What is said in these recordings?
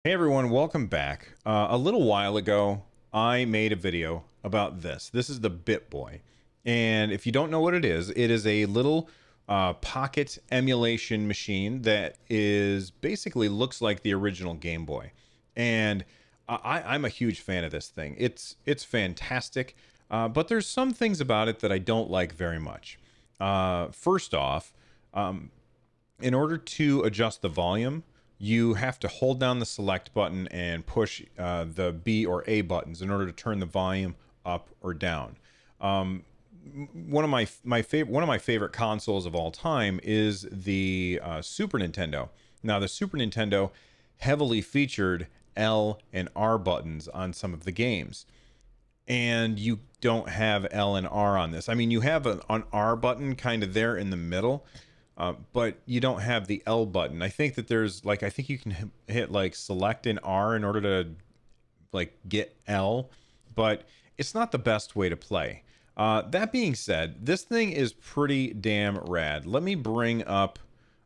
Hey everyone, welcome back. A little while ago, I made a video about this. This is the Bittboy. And if you don't know what it is a little pocket emulation machine that is basically looks like the original Game Boy. And I'm a huge fan of this thing. It's fantastic, but there's some things about it that I don't like very much. First off, in order to adjust the volume, you have to hold down the select button and push the B or A buttons in order to turn the volume up or down. One of my favorite consoles of all time is the Super Nintendo. Now, the Super Nintendo heavily featured L and R buttons on some of the games, and you don't have L and R on this. I mean, you have an R button kind of there in the middle, but you don't have the L button. I think that there's like, I think you can hit like select and R in order to like get L, but it's not the best way to play. That being said, this thing is pretty damn rad. Let me bring up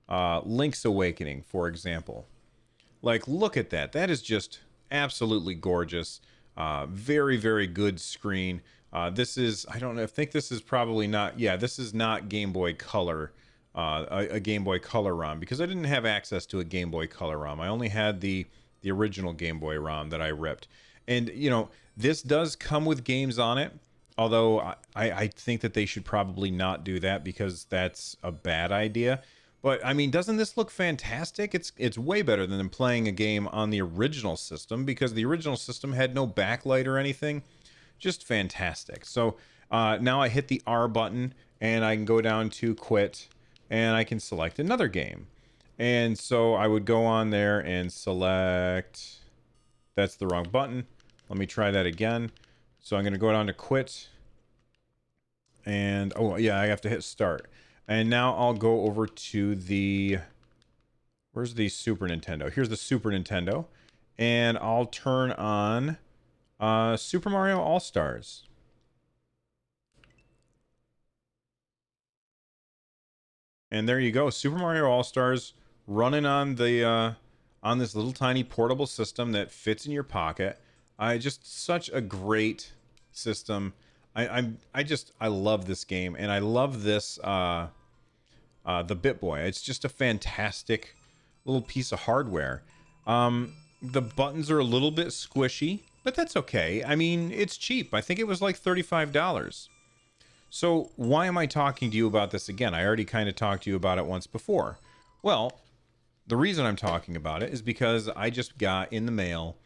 Link's Awakening, for example. Like, look at that. That is just absolutely gorgeous. Very, very good screen. This is, I don't know, I think this is probably not, yeah, this is not Game Boy Color, a Game Boy Color ROM, because I didn't have access to a Game Boy Color ROM. I only had the original Game Boy ROM that I ripped. And, you know, this does come with games on it, although I think that they should probably not do that because that's a bad idea. But I mean, doesn't this look fantastic? It's way better than playing a game on the original system, because the original system had no backlight or anything. Just fantastic. So now I hit the R button and I can go down to quit and I can select another game. And so I would go on there and select, that's the wrong button. Let me try that again. So I'm going to go down to quit. And, oh yeah, I have to hit start. And now I'll go over to the, where's the Super Nintendo? Here's the Super Nintendo. And I'll turn on Super Mario All-Stars. And there you go, Super Mario All-Stars running on the on this little tiny portable system that fits in your pocket. Just such a great system. I love this game, and I love this the Bittboy. It's just a fantastic little piece of hardware. The buttons are a little bit squishy, but that's okay. I mean, it's cheap. I think it was like $35. So why am I talking to you about this again? I already kind of talked to you about it once before. Well, the reason I'm talking about it is because I just got in the mail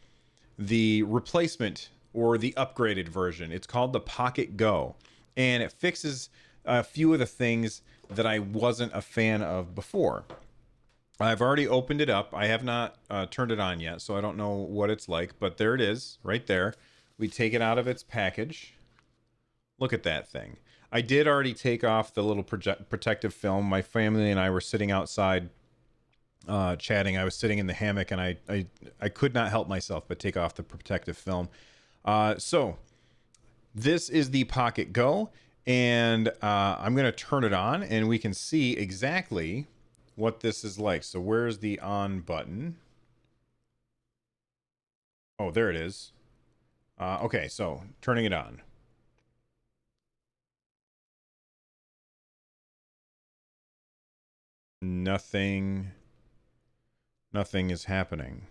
the replacement or the upgraded version. It's called the Pocket Go, and it fixes a few of the things that I wasn't a fan of before. I've already opened it up. I have not turned it on yet, so I don't know what it's like, but there it is right there. We take it out of its package. Look at that thing. I did already take off the little protective film. My family and I were sitting outside chatting. I was sitting in the hammock, and I could not help myself but take off the protective film. So this is the Pocket Go, and I'm going to turn it on, and we can see exactly what this is like. So where's the on button? Oh, there it is. Okay, so turning it on. Nothing is happening.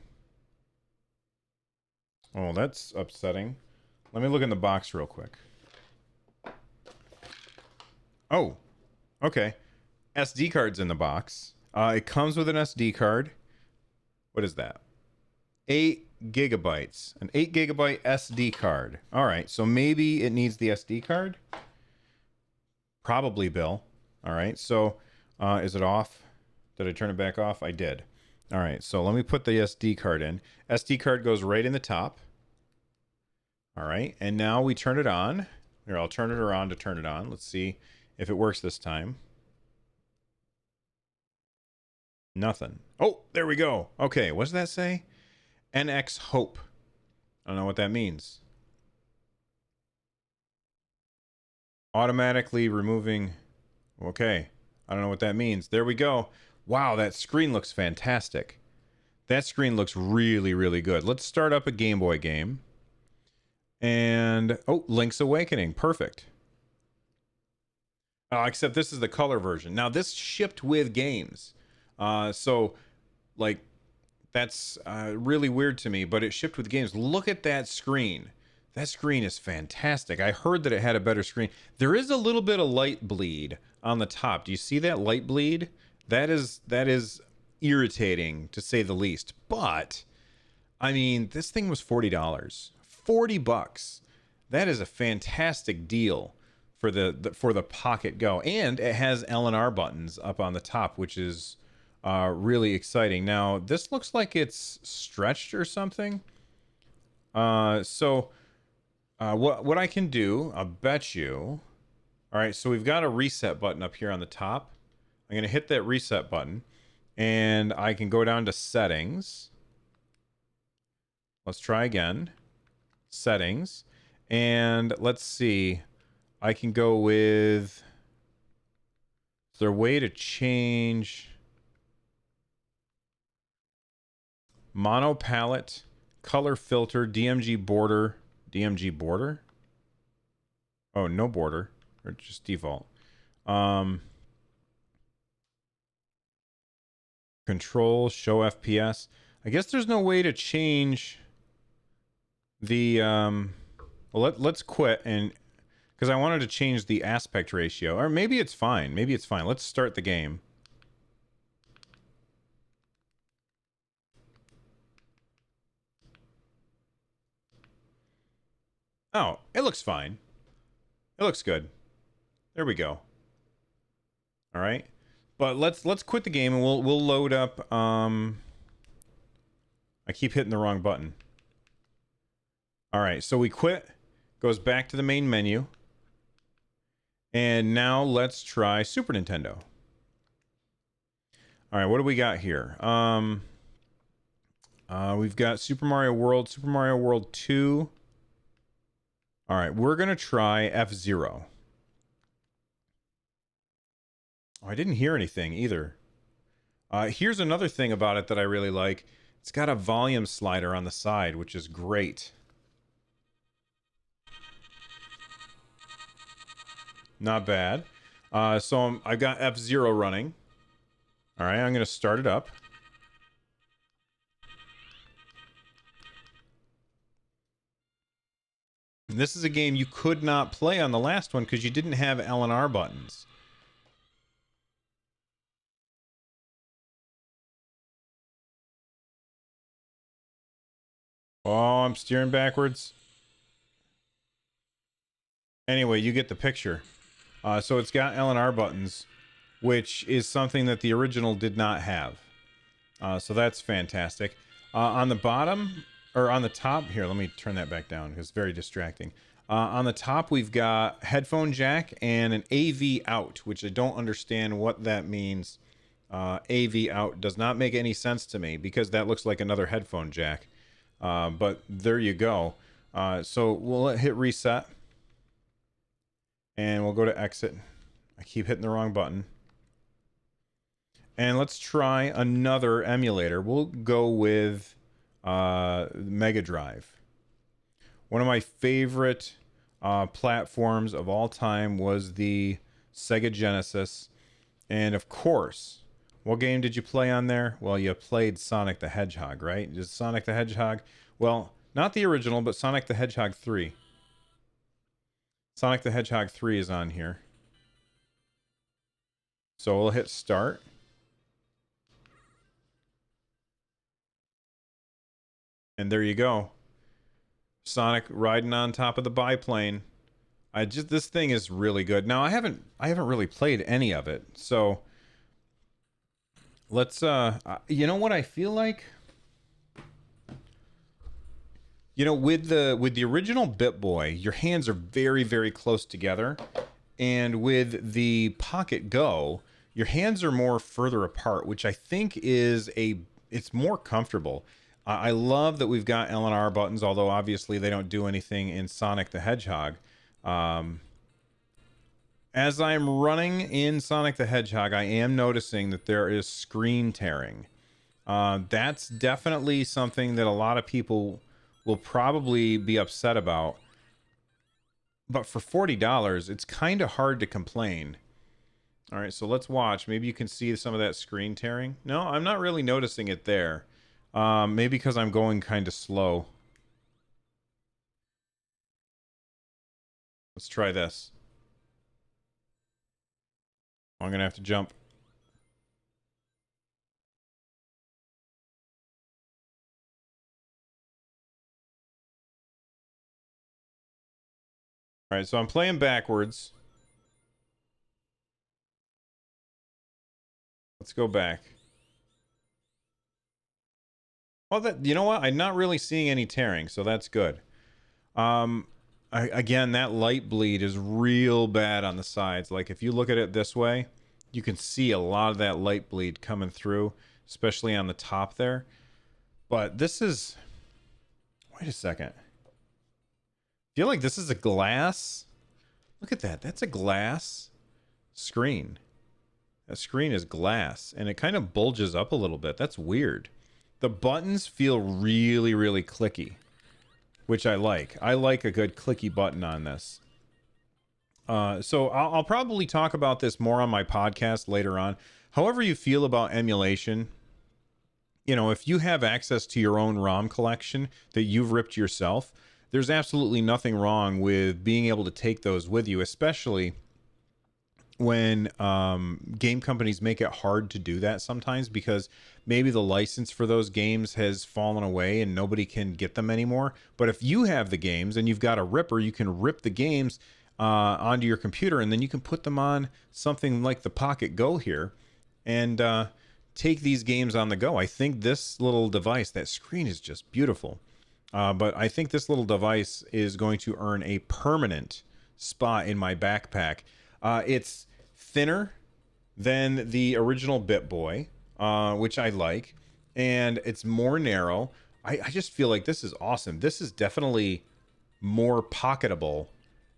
Oh, that's upsetting. Let me look in the box real quick. Oh, okay. SD card's in the box. It comes with an SD card. What is that? 8 gigabytes. An 8 gigabyte SD card. All right, so maybe it needs the SD card? Probably, Bill. All right, so is it off? Did I turn it back off? I did. All right, so let me put the SD card in. SD card goes right in the top. All right, and now we turn it on. Here, I'll turn it around to turn it on. Let's see if it works this time. Nothing. Oh, there we go. Okay, what does that say? NX Hope. I don't know what that means. Automatically removing. Okay, I don't know what that means. There we go. Wow, that screen looks fantastic. That screen looks really, really good. Let's start up a Game Boy game. And, oh, Link's Awakening. Perfect. Except this is the color version. Now, this shipped with games. So, like, that's really weird to me, but it shipped with games. Look at that screen. That screen is fantastic. I heard that it had a better screen. There is a little bit of light bleed on the top. Do you see that light bleed? That is irritating, to say the least. But, I mean, this thing was $40. $40. That is a fantastic deal for the Pocket Go, and it has L&R buttons up on the top, which is really exciting. Now this looks like it's stretched or something. What I can do, I'll bet you. All right, so we've got a reset button up here on the top. I'm gonna hit that reset button, and I can go down to settings. Let's try again. Settings, and let's see. I can go with, is there a way to change mono palette, color filter, DMG border, Oh, no border, or just default. Control, show FPS. I guess there's no way to change the, well, let's quit, and because I wanted to change the aspect ratio. Or maybe it's fine. Maybe it's fine. Let's start the game. Oh, it looks fine. It looks good. There we go. All right. But let's quit the game, and we'll load up. I keep hitting the wrong button. All right, so we quit. Goes back to the main menu. And now let's try Super Nintendo. All right, what do we got here? We've got Super Mario World, Super Mario World 2. All right, we're going to try F-Zero. Oh, I didn't hear anything either. Here's another thing about it that I really like. It's got a volume slider on the side, which is great. Not bad. So I've got F-Zero running. All right, I'm going to start it up. And this is a game you could not play on the last one because you didn't have L&R buttons. Oh, I'm steering backwards. Anyway, you get the picture. So it's got L&R buttons, which is something that the original did not have. So that's fantastic. On the bottom, or on the top, here, let me turn that back down because it's very distracting. On the top, we've got headphone jack and an AV out, which I don't understand what that means. AV out does not make any sense to me because that looks like another headphone jack. But there you go. So we'll hit reset. And we'll go to exit. I keep hitting the wrong button. And let's try another emulator. We'll go with Mega Drive. One of my favorite platforms of all time was the Sega Genesis. And of course, what game did you play on there? Well, you played Sonic the Hedgehog, right? Just Sonic the Hedgehog. Well, not the original, but Sonic the Hedgehog 3. Sonic the Hedgehog 3 is on here. So we'll hit start. And there you go. Sonic riding on top of the biplane. This thing is really good. Now I haven't really played any of it. So let's you know what I feel like? You know, with the original Bittboy, your hands are very, very close together. And with the Pocket Go, your hands are more further apart, which I think is it's more comfortable. I love that we've got L&R buttons, although obviously they don't do anything in Sonic the Hedgehog. As I'm running in Sonic the Hedgehog, I am noticing that there is screen tearing. That's definitely something that a lot of people will probably be upset about. But for $40, it's kind of hard to complain. All right, so let's watch. Maybe you can see some of that screen tearing. No, I'm not really noticing it there. Maybe because I'm going kind of slow. Let's try this. I'm gonna have to jump. All right, so I'm playing backwards. Let's go back. Well, that, you know what? I'm not really seeing any tearing, so that's good. Again, that light bleed is real bad on the sides. Like if you look at it this way, you can see a lot of that light bleed coming through, especially on the top there. But this is, wait a second. I feel like this is a glass. Look at that. That's a glass screen. That screen is glass, and it kind of bulges up a little bit. That's weird. The buttons feel really, really clicky, which I like. I like a good clicky button on this. So I'll probably talk about this more on my podcast later on. However you feel about emulation, you know, if you have access to your own ROM collection that you've ripped yourself, there's absolutely nothing wrong with being able to take those with you, especially when game companies make it hard to do that sometimes because maybe the license for those games has fallen away and nobody can get them anymore. But if you have the games and you've got a ripper, you can rip the games onto your computer, and then you can put them on something like the Pocket Go here and take these games on the go. I think this little device, that screen is just beautiful. But I think this little device is going to earn a permanent spot in my backpack. It's thinner than the original Bittboy, which I like, and it's more narrow. I just feel like this is awesome. This is definitely more pocketable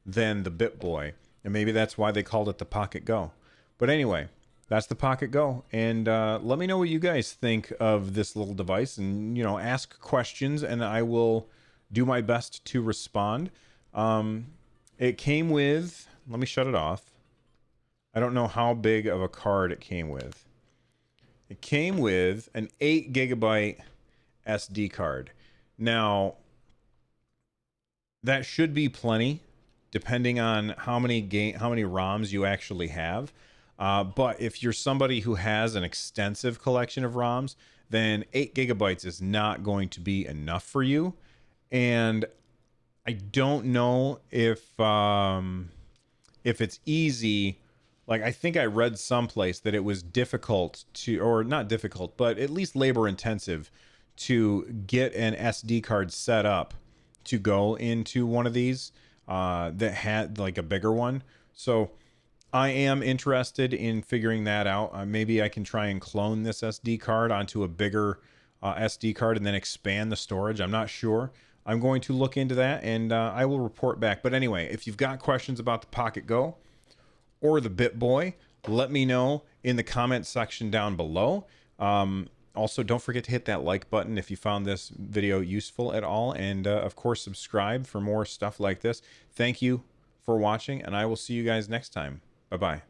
than the Bittboy, and maybe that's why they called it the Pocket Go. But anyway, that's the Pocket Go, and let me know what you guys think of this little device, and, you know, ask questions, and I will do my best to respond. It came with, let me shut it off. I don't know how big of a card it came with. It came with an 8 gigabyte SD card. Now, that should be plenty, depending on how many ROMs you actually have. But if you're somebody who has an extensive collection of ROMs, then 8 gigabytes is not going to be enough for you. And I don't know if it's easy. Like, I think I read someplace that it was difficult to, or not difficult, but at least labor intensive to get an SD card set up to go into one of these that had like a bigger one. So I am interested in figuring that out. Maybe I can try and clone this SD card onto a bigger SD card and then expand the storage. I'm not sure. I'm going to look into that, and I will report back. But anyway, if you've got questions about the Pocket Go or the Bittboy, let me know in the comment section down below. Also, don't forget to hit that like button if you found this video useful at all. And of course, subscribe for more stuff like this. Thank you for watching, and I will see you guys next time. Bye-bye.